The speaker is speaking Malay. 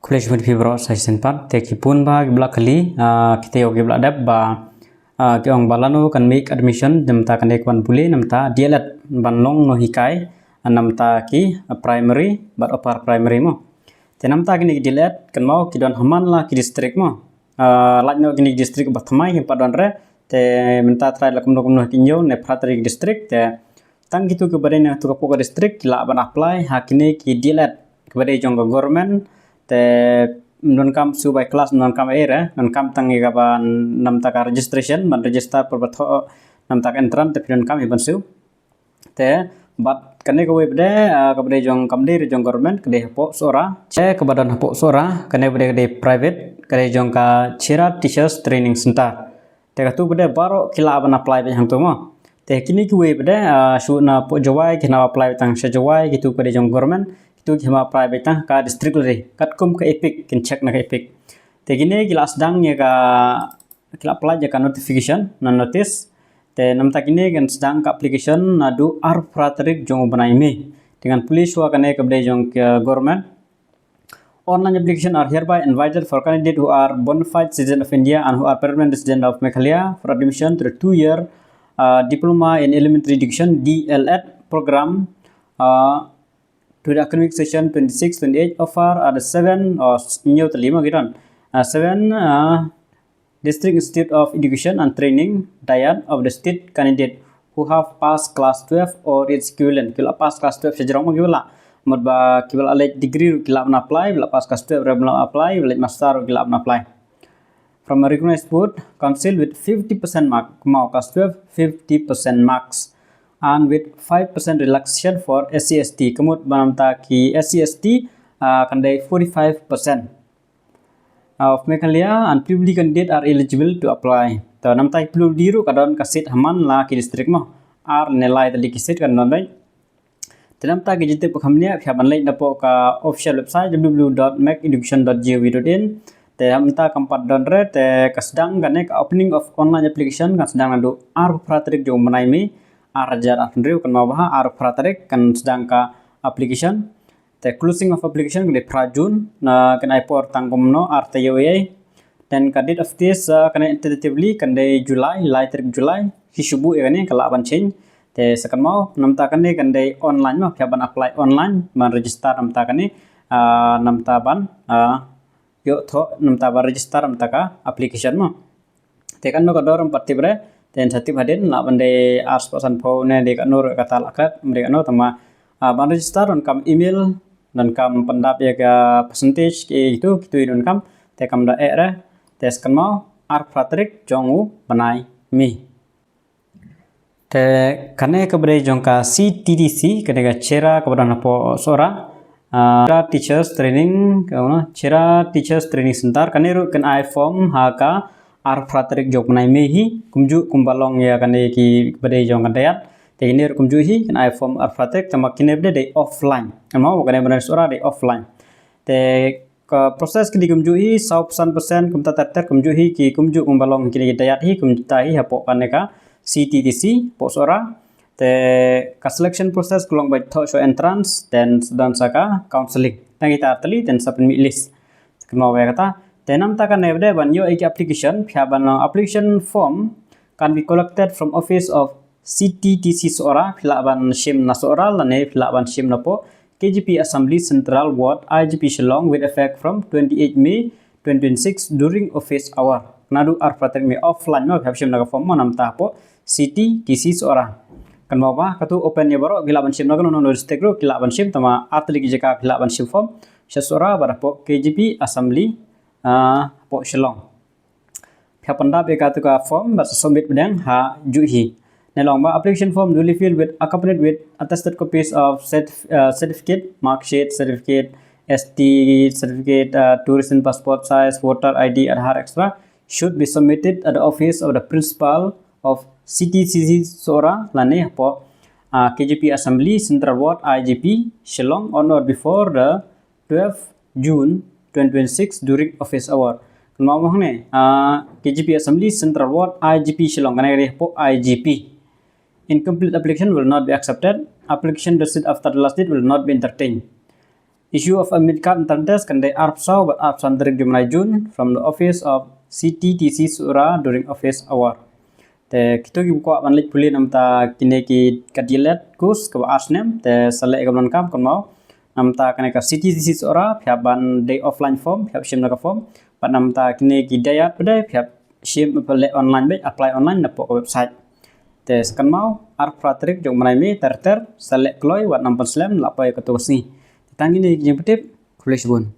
College with Fibro Session Part Take Pun ba Gibla Kali kita yo Gibla Dab ba Kiong Balano can make admission namta kan ekwan pule namta DELED banlong no hikai namta ki primary but upper primary mo te namta kini DELED kan mau kidon haman la ki district mo lajno kini district batmai ki padon re te minta try la kumno kinyo ne pratrik district te tang gitu ke badan tu kapoka district la ban apply hakini ki DELED kepada jonggo government te non kam subai kelas non kam era non kam tangi kapan nam tak registration man register per batho nam tak entran te non kam iban su te bat kane ko webde kepada jong kam de jong government kede po sora che kebadan po sora kane bede kede private kede jong ka chira teachers training center te ka tu bede baro kila ban apply be hang tu mo te kini ku webde su na po jawai kina apply tang se jawai gitu kede jong government itu hima private tang ka district le katkum ka epic kin check na ka epic te gine gilas dang ya ka kila apply ja ka notification na notice te namta gine gan sedang ka application nadu ar pratrik jong banai me dengan police wa kane ka bde jong government online application are hereby invited for candidates who are bona fide citizen of India and who are permanent resident of Meghalaya for admission to the 2-year diploma in elementary education DELED program to the academic session 26-28 offer are the 7 or new 5 gitu 7 district institute of education and training diet of the state candidate who have passed class 12 or its equivalent kila pass class 12 sejarah mo gila modba kila alej degree kila apply bila pass class 12 bila apply bila master kila apply from a recognized board council with 50% mark mau class 12 50% marks and with 5% relaxation for SC/ST. Kemudian banamta ki SC/ST kandai 45% of Meghalaya and public candidate are eligible to apply. So namta perlu diru kadon kasit haman la ki district mo ar nilai tadi kisit kan non baik. Namta ki jite pekhamnya pihak banlai dapo ka official website www.makeeducation.gov.in. Te namta kampat don re te kasdang kane ka opening of online application kan sedang adu ar pratrik jo menai me arjar andrew kan mawah ar pratrik kan sedang ka application the closing of application ke prajun na kan ipor tangkomno rtoa dan kadit of this kan tentatively kan de July later July hisubu ya kan kala ban change te sekan mau namta kan de online ma ban apply online man register namta kan namta ban yo tho namta ban register namta ka application mo te kan no ka doram partibre dan satu hadin nak bende aspasan phone ne de kanur kata lakat mereka no tama ban register dan kam email dan kam pendap ya ka percentage ke itu gitu dan kam te kam da era tes kan mau ar pratrik jongu banai mi te kane ke bre jong ka CTDC kene ga chera kepada napo sora teachers training kana chera teachers training center kane ru kan I form ha ka ar pratrik jok nai mehi kumju kumbalong ya kan ki bade jong kan dayat te ini kumju hi kan I form ar pratrik tama kine bade de offline mau kan benar sura de offline te ka proses ki kumju hi 100% kumta tar kumju hi ki kumju kumbalong ki dayat hi kumta hi hapo kan ka CTTC po sura te ka selection process kulong by tho show entrance dan saka counseling tang kita atli dan submit list mau kata Tenam takan evde ban yo ek application phaban application form can be collected from office of CTTC sora philaban sim na sora lane philaban sim napo KGP Assembly Central Ward IGP Shillong with effect from 28 May 2026 during office hour nadu ar pratrik me offline no phab sim na form manam ta po CTTC sora kan mau ba katu open ya baro philaban sim na no no register ro philaban sim tama atli ki jaka philaban sim form sora barapo KGP Assembly po Shillong pihak pendap ekatu ka form bas submit bedang ha juhi nelong ba application form duly filled with accompanied with attested copies of certificate mark sheet certificate ST certificate tourism passport size voter ID Aadhaar extra should be submitted at the office of the principal of CTCC Sora lane po KGP Assembly Central Ward IGP Shillong on or before the 12th June 2026 during office hour. Mau ne KGP Assembly Central Ward IGP Shillong kana po IGP. Incomplete application will not be accepted. Application received after the last date will not be entertained. Issue of admit card tentes kan they arp saw but arp sandrik jumlai June from the office of CTTC Sura during office hour. Te kita ki buka manlik puli namta kine ki DELED kus ke asnem te select gamlan kam kon mau namta kene ka CTTC Sura phya ban day offline form phya shim na ka form pat namta kine ki dayat pade phya shim pele online be apply online na po website. Te kan mau arp pratrik jong manai mi ter select kloy wat nampan slam lapai ka to sni. Tangi ni yang petip kulis bun.